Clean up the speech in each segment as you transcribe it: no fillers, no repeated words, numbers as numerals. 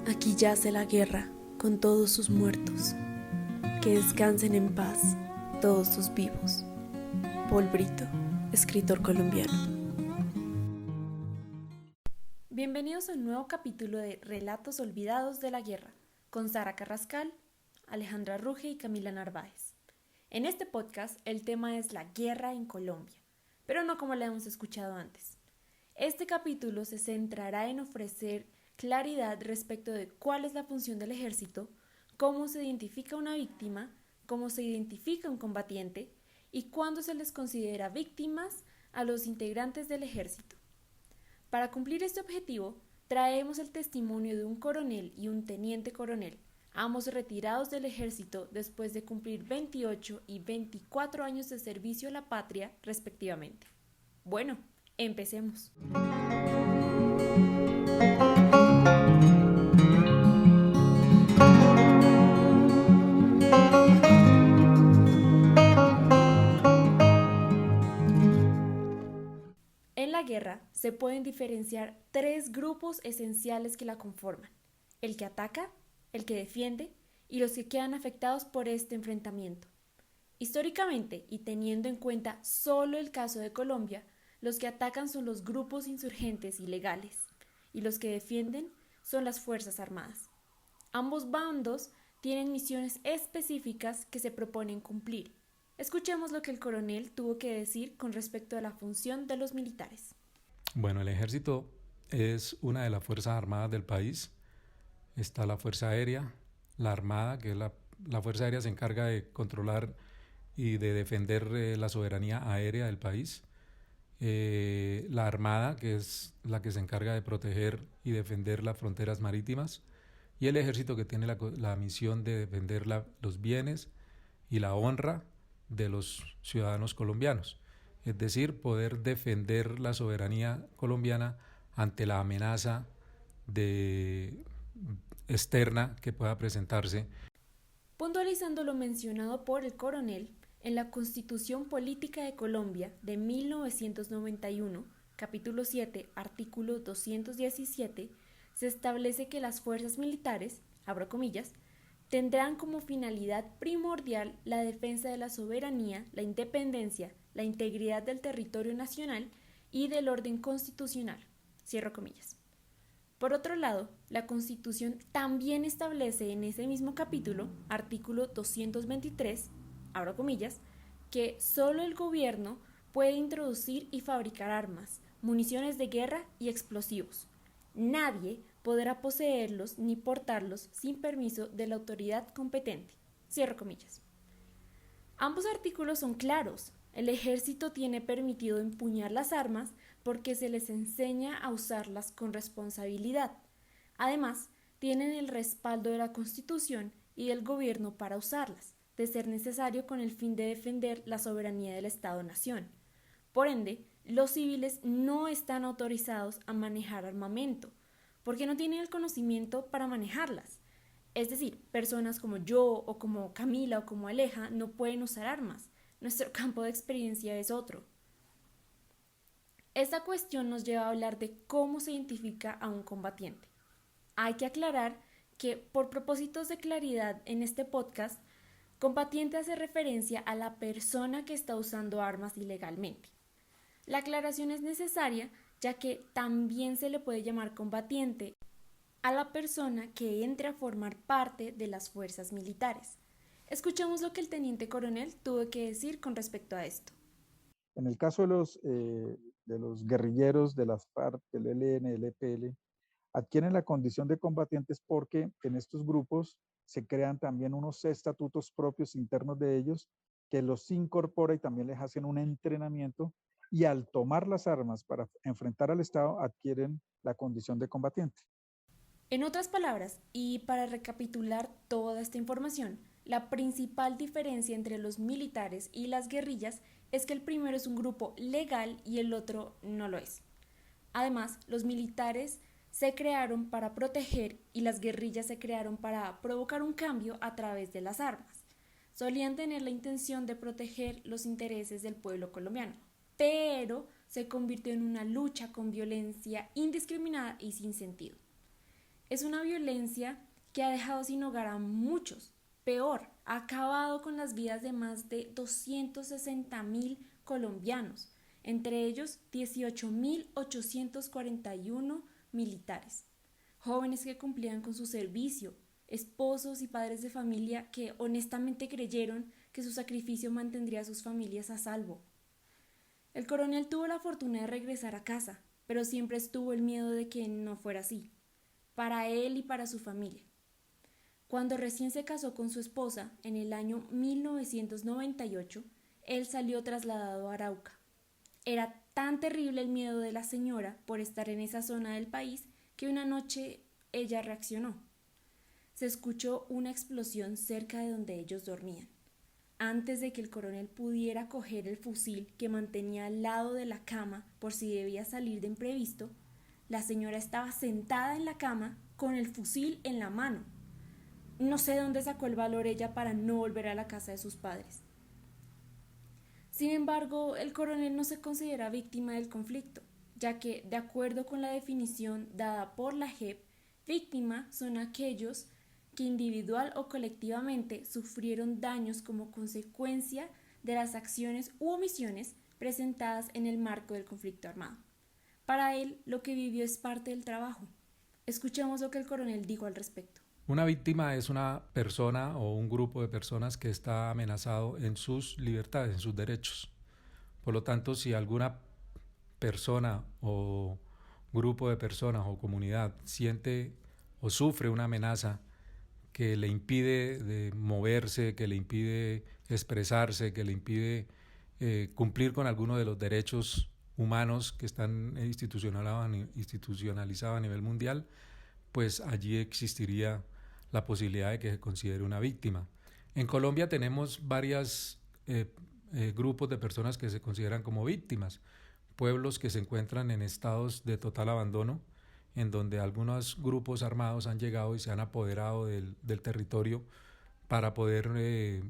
Aquí yace la guerra con todos sus muertos. Que descansen en paz todos sus vivos. Paul Brito, escritor colombiano. Bienvenidos a un nuevo capítulo de Relatos Olvidados de la Guerra, con Sara Carrascal, Alejandra Ruge y Camila Narváez. En este podcast el tema es la guerra en Colombia, pero no como la hemos escuchado antes. Este capítulo se centrará en ofrecer claridad respecto de cuál es la función del ejército, cómo se identifica una víctima, cómo se identifica un combatiente y cuándo se les considera víctimas a los integrantes del ejército. Para cumplir este objetivo, traemos el testimonio de un coronel y un teniente coronel, ambos retirados del ejército después de cumplir 28 y 24 años de servicio a la patria, respectivamente. Bueno, empecemos. En la guerra se pueden diferenciar tres grupos esenciales que la conforman: el que ataca, el que defiende y los que quedan afectados por este enfrentamiento. Históricamente, y teniendo en cuenta solo el caso de Colombia, los que atacan son los grupos insurgentes ilegales y los que defienden son las Fuerzas Armadas. Ambos bandos tienen misiones específicas que se proponen cumplir. Escuchemos lo que el coronel tuvo que decir con respecto a la función de los militares. Bueno, el ejército es una de las fuerzas armadas del país. Está la Fuerza Aérea, la Armada, que es la Fuerza Aérea se encarga de controlar y de defender la soberanía aérea del país. La Armada, que es la que se encarga de proteger y defender las fronteras marítimas. Y el ejército, que tiene la misión de defender los bienes y la honra de los ciudadanos colombianos. Es decir, poder defender la soberanía colombiana ante la amenaza externa que pueda presentarse. Puntualizando lo mencionado por el coronel, en la Constitución Política de Colombia de 1991, capítulo 7, artículo 217, se establece que las fuerzas militares, abro comillas, tendrán como finalidad primordial la defensa de la soberanía, la independencia, la integridad del territorio nacional y del orden constitucional, cierro comillas. Por otro lado, la Constitución también establece en ese mismo capítulo, artículo 223, abro comillas, que solo el gobierno puede introducir y fabricar armas, municiones de guerra y explosivos. Nadie podrá poseerlos ni portarlos sin permiso de la autoridad competente. Cierro comillas. Ambos artículos son claros. El ejército tiene permitido empuñar las armas porque se les enseña a usarlas con responsabilidad. Además, tienen el respaldo de la Constitución y del gobierno para usarlas, de ser necesario con el fin de defender la soberanía del Estado-Nación. Por ende, los civiles no están autorizados a manejar armamento, porque no tienen el conocimiento para manejarlas. Es decir, personas como yo o como Camila o como Aleja no pueden usar armas. Nuestro campo de experiencia es otro. Esta cuestión nos lleva a hablar de cómo se identifica a un combatiente. Hay que aclarar que, por propósitos de claridad en este podcast, combatiente hace referencia a la persona que está usando armas ilegalmente. La aclaración es necesaria ya que también se le puede llamar combatiente a la persona que entre a formar parte de las fuerzas militares. Escuchemos lo que el teniente coronel tuvo que decir con respecto a esto. En el caso de los guerrilleros de las FARC, del ELN, del EPL, adquieren la condición de combatientes porque en estos grupos se crean también unos estatutos propios internos de ellos que los incorpora y también les hacen un entrenamiento, y al tomar las armas para enfrentar al Estado adquieren la condición de combatiente. En otras palabras, y para recapitular toda esta información, la principal diferencia entre los militares y las guerrillas es que el primero es un grupo legal y el otro no lo es. Además, los militares se crearon para proteger y las guerrillas se crearon para provocar un cambio a través de las armas. Solían tener la intención de proteger los intereses del pueblo colombiano, pero se convirtió en una lucha con violencia indiscriminada y sin sentido. Es una violencia que ha dejado sin hogar a muchos. Peor, ha acabado con las vidas de más de 260.000 colombianos, entre ellos 18.841 militares, jóvenes que cumplían con su servicio, esposos y padres de familia que honestamente creyeron que su sacrificio mantendría a sus familias a salvo. El coronel tuvo la fortuna de regresar a casa, pero siempre estuvo el miedo de que no fuera así, para él y para su familia. Cuando recién se casó con su esposa, en el año 1998, él salió trasladado a Arauca. Era tan terrible el miedo de la señora por estar en esa zona del país que una noche ella reaccionó. Se escuchó una explosión cerca de donde ellos dormían. Antes de que el coronel pudiera coger el fusil que mantenía al lado de la cama por si debía salir de imprevisto, la señora estaba sentada en la cama con el fusil en la mano. No sé dónde sacó el valor ella para no volver a la casa de sus padres. Sin embargo, el coronel no se considera víctima del conflicto, ya que, de acuerdo con la definición dada por la JEP, víctima son aquellos que individual o colectivamente sufrieron daños como consecuencia de las acciones u omisiones presentadas en el marco del conflicto armado. Para él, lo que vivió es parte del trabajo. Escuchemos lo que el coronel dijo al respecto. Una víctima es una persona o un grupo de personas que está amenazado en sus libertades, en sus derechos. Por lo tanto, si alguna persona o grupo de personas o comunidad siente o sufre una amenaza que le impide de moverse, que le impide expresarse, que le impide cumplir con alguno de los derechos humanos que están institucionalizados a nivel mundial, pues allí existiría la posibilidad de que se considere una víctima. En Colombia tenemos varios grupos de personas que se consideran como víctimas, pueblos que se encuentran en estados de total abandono, en donde algunos grupos armados han llegado y se han apoderado del territorio para poder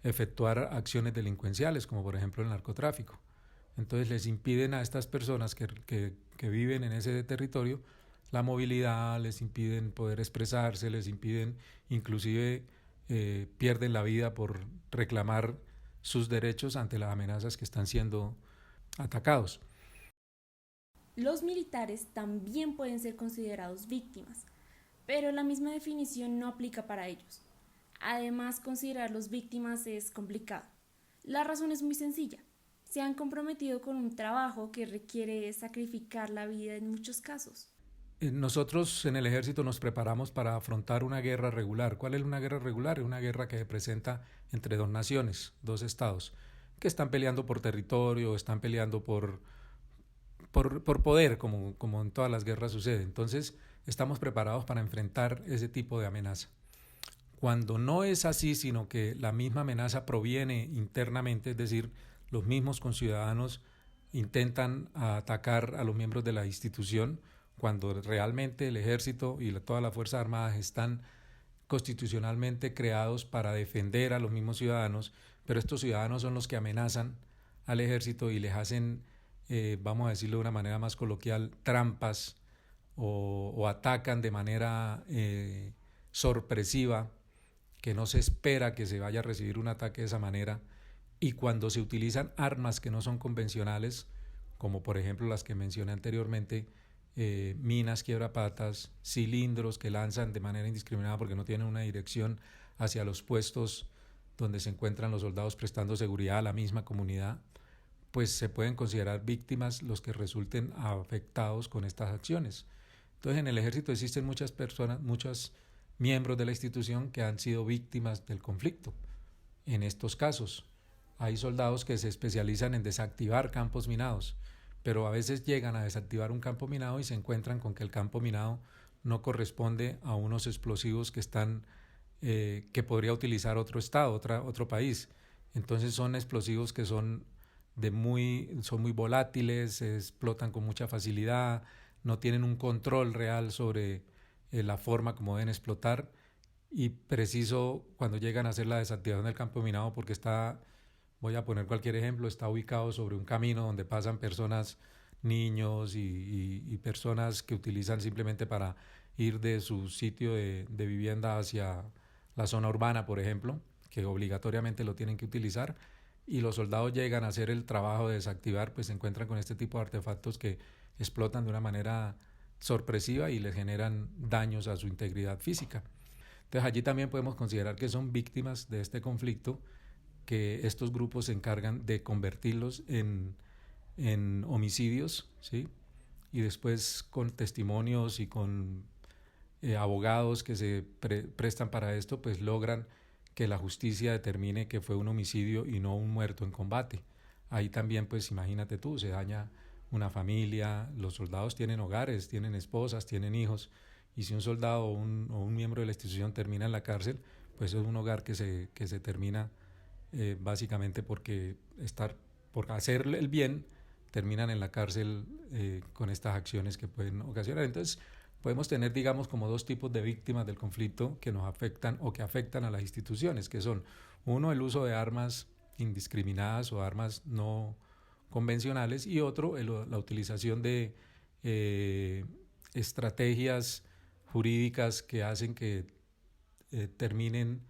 efectuar acciones delincuenciales, como por ejemplo el narcotráfico. Entonces les impiden a estas personas que viven en ese territorio la movilidad, les impiden poder expresarse, les impiden, inclusive pierden la vida por reclamar sus derechos ante las amenazas que están siendo atacados. Los militares también pueden ser considerados víctimas, pero la misma definición no aplica para ellos. Además, considerarlos víctimas es complicado. La razón es muy sencilla. Se han comprometido con un trabajo que requiere sacrificar la vida en muchos casos. Nosotros en el ejército nos preparamos para afrontar una guerra regular. ¿Cuál es una guerra regular? Es una guerra que se presenta entre dos naciones, dos estados, que están peleando por territorio, están peleando por poder, como en todas las guerras sucede. Entonces, estamos preparados para enfrentar ese tipo de amenaza. Cuando no es así, sino que la misma amenaza proviene internamente, es decir, los mismos conciudadanos intentan atacar a los miembros de la institución, cuando realmente el ejército y todas las fuerzas armadas están constitucionalmente creados para defender a los mismos ciudadanos, pero estos ciudadanos son los que amenazan al ejército y les hacen, vamos a decirlo de una manera más coloquial, trampas o atacan de manera sorpresiva, que no se espera que se vaya a recibir un ataque de esa manera, y cuando se utilizan armas que no son convencionales, como por ejemplo las que mencioné anteriormente, minas, quiebrapatas, cilindros que lanzan de manera indiscriminada porque no tienen una dirección hacia los puestos donde se encuentran los soldados prestando seguridad a la misma comunidad, pues se pueden considerar víctimas los que resulten afectados con estas acciones. Entonces en el ejército existen muchas personas, muchos miembros de la institución que han sido víctimas del conflicto. En estos casos hay soldados que se especializan en desactivar campos minados, pero a veces llegan a desactivar un campo minado y se encuentran con que el campo minado no corresponde a unos explosivos que están que podría utilizar otro estado, otro país. Entonces son explosivos que son muy volátiles, se explotan con mucha facilidad, no tienen un control real sobre la forma como deben explotar, y preciso cuando llegan a hacer la desactivación del campo minado, porque está, voy a poner cualquier ejemplo, está ubicado sobre un camino donde pasan personas, niños y personas que utilizan simplemente para ir de su sitio de vivienda hacia la zona urbana, por ejemplo, que obligatoriamente lo tienen que utilizar, y los soldados llegan a hacer el trabajo de desactivar, pues se encuentran con este tipo de artefactos que explotan de una manera sorpresiva y les generan daños a su integridad física. Entonces allí también podemos considerar que son víctimas de este conflicto, que estos grupos se encargan de convertirlos en homicidios, ¿sí? Y después con testimonios y con abogados que se prestan para esto, pues logran que la justicia determine que fue un homicidio y no un muerto en combate. Ahí también, pues imagínate tú, se daña una familia, los soldados tienen hogares, tienen esposas, tienen hijos, y si un soldado o un miembro de la institución termina en la cárcel, pues es un hogar que se termina básicamente por hacer el bien, terminan en la cárcel con estas acciones que pueden ocasionar. Entonces, podemos tener, digamos, como dos tipos de víctimas del conflicto que nos afectan o que afectan a las instituciones, que son, uno, el uso de armas indiscriminadas o armas no convencionales, y otro, la utilización de estrategias jurídicas que hacen que terminen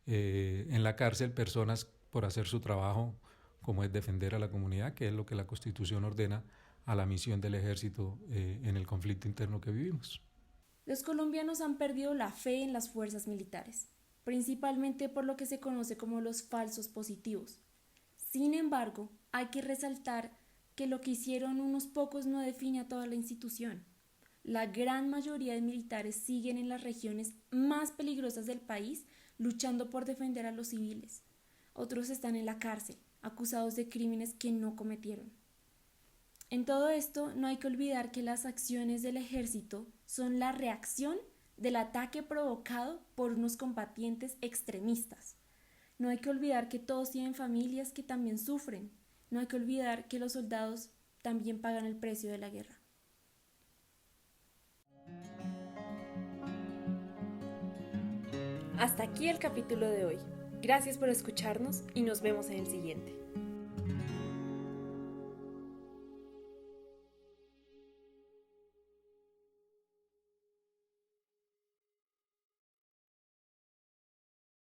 en la cárcel personas por hacer su trabajo, como es defender a la comunidad, que es lo que la Constitución ordena a la misión del ejército en el conflicto interno que vivimos. Los colombianos han perdido la fe en las fuerzas militares, principalmente por lo que se conoce como los falsos positivos. Sin embargo, hay que resaltar que lo que hicieron unos pocos no define a toda la institución. La gran mayoría de militares siguen en las regiones más peligrosas del país luchando por defender a los civiles. Otros están en la cárcel, acusados de crímenes que no cometieron. En todo esto, no hay que olvidar que las acciones del ejército son la reacción del ataque provocado por unos combatientes extremistas. No hay que olvidar que todos tienen familias que también sufren. No hay que olvidar que los soldados también pagan el precio de la guerra. Hasta aquí el capítulo de hoy. Gracias por escucharnos y nos vemos en el siguiente.